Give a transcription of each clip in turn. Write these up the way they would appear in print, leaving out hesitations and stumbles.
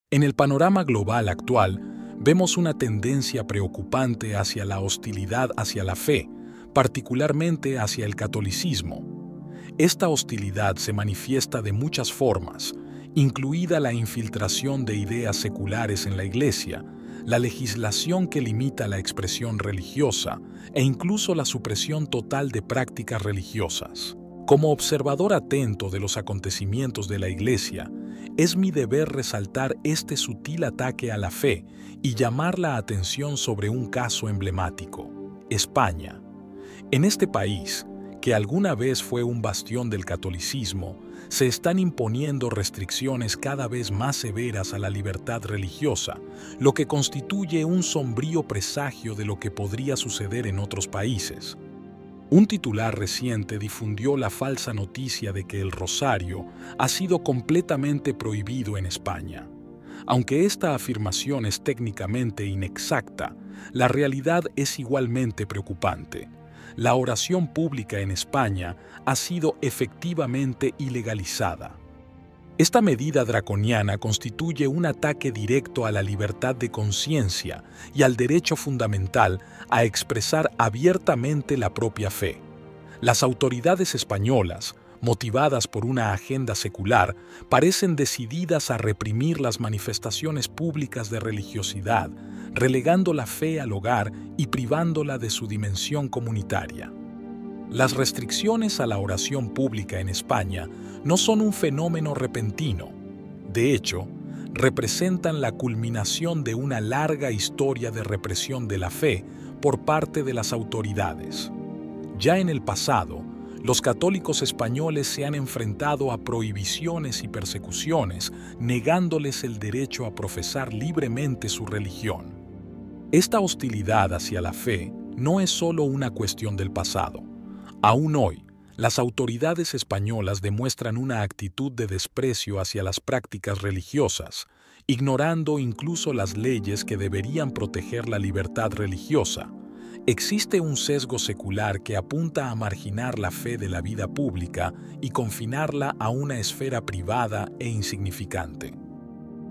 En el panorama global actual, vemos una tendencia preocupante hacia la hostilidad hacia la fe, particularmente hacia el catolicismo. Esta hostilidad se manifiesta de muchas formas, incluida la infiltración de ideas seculares en la Iglesia, la legislación que limita la expresión religiosa e incluso la supresión total de prácticas religiosas. Como observador atento de los acontecimientos de la Iglesia, es mi deber resaltar este sutil ataque a la fe y llamar la atención sobre un caso emblemático: España. En este país, que alguna vez fue un bastión del catolicismo, se están imponiendo restricciones cada vez más severas a la libertad religiosa, lo que constituye un sombrío presagio de lo que podría suceder en otros países. Un titular reciente difundió la falsa noticia de que el rosario ha sido completamente prohibido en España. Aunque esta afirmación es técnicamente inexacta, la realidad es igualmente preocupante. La oración pública en España ha sido efectivamente ilegalizada. Esta medida draconiana constituye un ataque directo a la libertad de conciencia y al derecho fundamental a expresar abiertamente la propia fe. Las autoridades españolas, motivadas por una agenda secular, parecen decididas a reprimir las manifestaciones públicas de religiosidad, relegando la fe al hogar y privándola de su dimensión comunitaria. Las restricciones a la oración pública en España no son un fenómeno repentino. De hecho, representan la culminación de una larga historia de represión de la fe por parte de las autoridades. Ya en el pasado, los católicos españoles se han enfrentado a prohibiciones y persecuciones, negándoles el derecho a profesar libremente su religión. Esta hostilidad hacia la fe no es solo una cuestión del pasado. Aún hoy, las autoridades españolas demuestran una actitud de desprecio hacia las prácticas religiosas, ignorando incluso las leyes que deberían proteger la libertad religiosa. Existe un sesgo secular que apunta a marginar la fe de la vida pública y confinarla a una esfera privada e insignificante.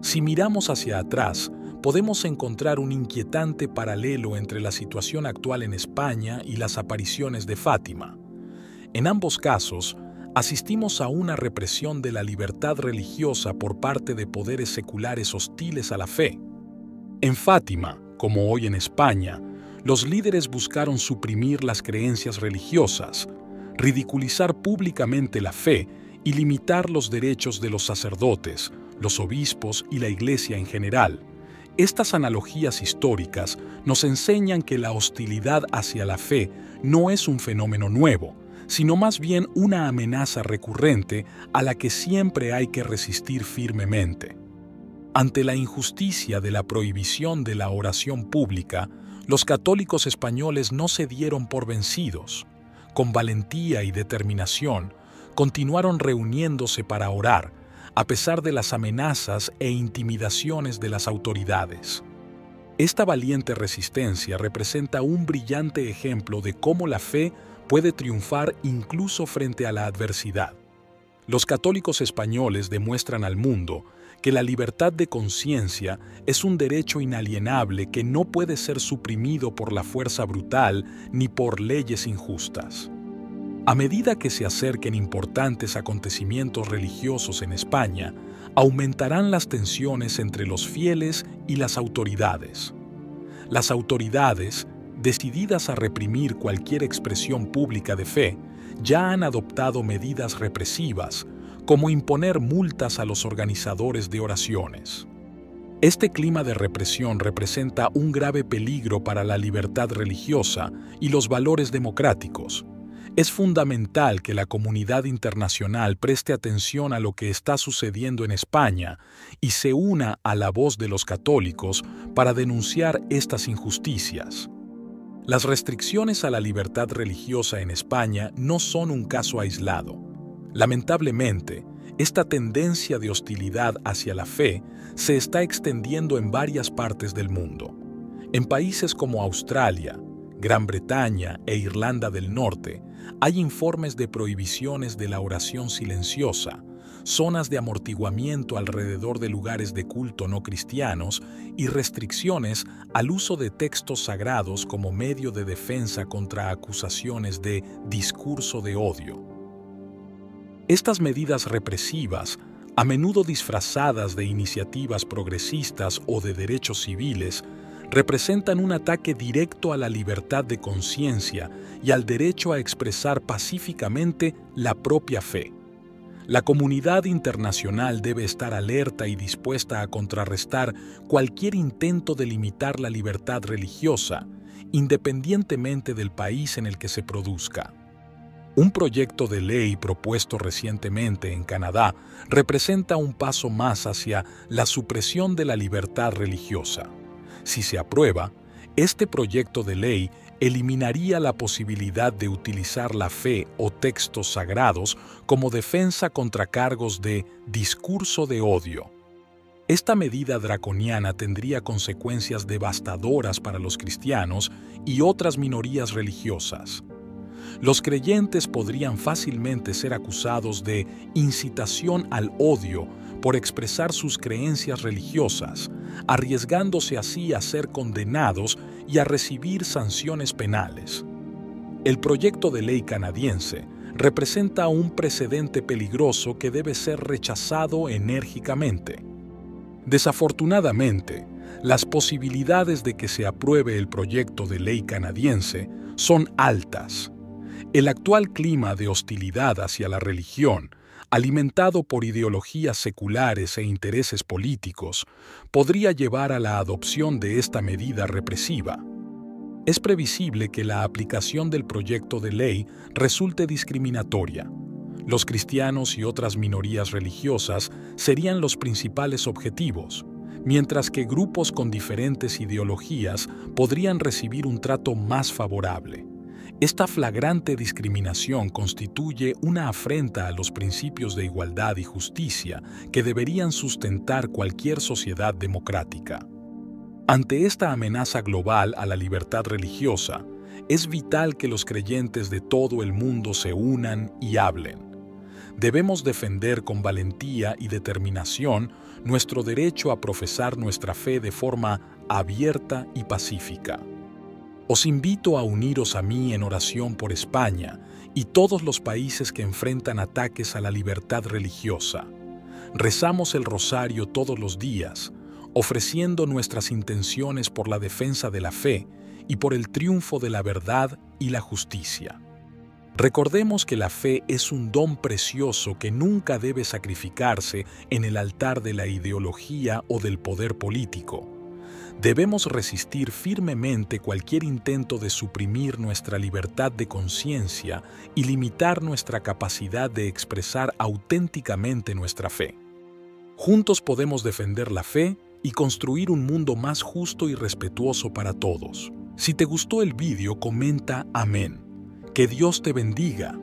Si miramos hacia atrás, podemos encontrar un inquietante paralelo entre la situación actual en España y las apariciones de Fátima. En ambos casos, asistimos a una represión de la libertad religiosa por parte de poderes seculares hostiles a la fe. En Fátima, como hoy en España, los líderes buscaron suprimir las creencias religiosas, ridiculizar públicamente la fe y limitar los derechos de los sacerdotes, los obispos y la Iglesia en general. Estas analogías históricas nos enseñan que la hostilidad hacia la fe no es un fenómeno nuevo, sino más bien una amenaza recurrente a la que siempre hay que resistir firmemente. Ante la injusticia de la prohibición de la oración pública, los católicos españoles no se dieron por vencidos. Con valentía y determinación, continuaron reuniéndose para orar, a pesar de las amenazas e intimidaciones de las autoridades. Esta valiente resistencia representa un brillante ejemplo de cómo la fe puede triunfar incluso frente a la adversidad. Los católicos españoles demuestran al mundo que la libertad de conciencia es un derecho inalienable que no puede ser suprimido por la fuerza brutal ni por leyes injustas. A medida que se acerquen importantes acontecimientos religiosos en España, aumentarán las tensiones entre los fieles y las autoridades. Las autoridades, decididas a reprimir cualquier expresión pública de fe, ya han adoptado medidas represivas, como imponer multas a los organizadores de oraciones. Este clima de represión representa un grave peligro para la libertad religiosa y los valores democráticos. Es fundamental que la comunidad internacional preste atención a lo que está sucediendo en España y se una a la voz de los católicos para denunciar estas injusticias. Las restricciones a la libertad religiosa en España no son un caso aislado. Lamentablemente, esta tendencia de hostilidad hacia la fe se está extendiendo en varias partes del mundo. En países como Australia, Gran Bretaña e Irlanda del Norte, hay informes de prohibiciones de la oración silenciosa, zonas de amortiguamiento alrededor de lugares de culto no cristianos y restricciones al uso de textos sagrados como medio de defensa contra acusaciones de discurso de odio. Estas medidas represivas, a menudo disfrazadas de iniciativas progresistas o de derechos civiles, representan un ataque directo a la libertad de conciencia y al derecho a expresar pacíficamente la propia fe. La comunidad internacional debe estar alerta y dispuesta a contrarrestar cualquier intento de limitar la libertad religiosa, independientemente del país en el que se produzca. Un proyecto de ley propuesto recientemente en Canadá representa un paso más hacia la supresión de la libertad religiosa. Si se aprueba, este proyecto de ley eliminaría la posibilidad de utilizar la fe o textos sagrados como defensa contra cargos de discurso de odio. Esta medida draconiana tendría consecuencias devastadoras para los cristianos y otras minorías religiosas. Los creyentes podrían fácilmente ser acusados de incitación al odio por expresar sus creencias religiosas, arriesgándose así a ser condenados y a recibir sanciones penales. El proyecto de ley canadiense representa un precedente peligroso que debe ser rechazado enérgicamente. Desafortunadamente, las posibilidades de que se apruebe el proyecto de ley canadiense son altas. El actual clima de hostilidad hacia la religión, alimentado por ideologías seculares e intereses políticos, podría llevar a la adopción de esta medida represiva. Es previsible que la aplicación del proyecto de ley resulte discriminatoria. Los cristianos y otras minorías religiosas serían los principales objetivos, mientras que grupos con diferentes ideologías podrían recibir un trato más favorable. Esta flagrante discriminación constituye una afrenta a los principios de igualdad y justicia que deberían sustentar cualquier sociedad democrática. Ante esta amenaza global a la libertad religiosa, es vital que los creyentes de todo el mundo se unan y hablen. Debemos defender con valentía y determinación nuestro derecho a profesar nuestra fe de forma abierta y pacífica. Os invito a uniros a mí en oración por España y todos los países que enfrentan ataques a la libertad religiosa. Rezamos el rosario todos los días, ofreciendo nuestras intenciones por la defensa de la fe y por el triunfo de la verdad y la justicia. Recordemos que la fe es un don precioso que nunca debe sacrificarse en el altar de la ideología o del poder político. Debemos resistir firmemente cualquier intento de suprimir nuestra libertad de conciencia y limitar nuestra capacidad de expresar auténticamente nuestra fe. Juntos podemos defender la fe y construir un mundo más justo y respetuoso para todos. Si te gustó el vídeo, comenta amén. Que Dios te bendiga.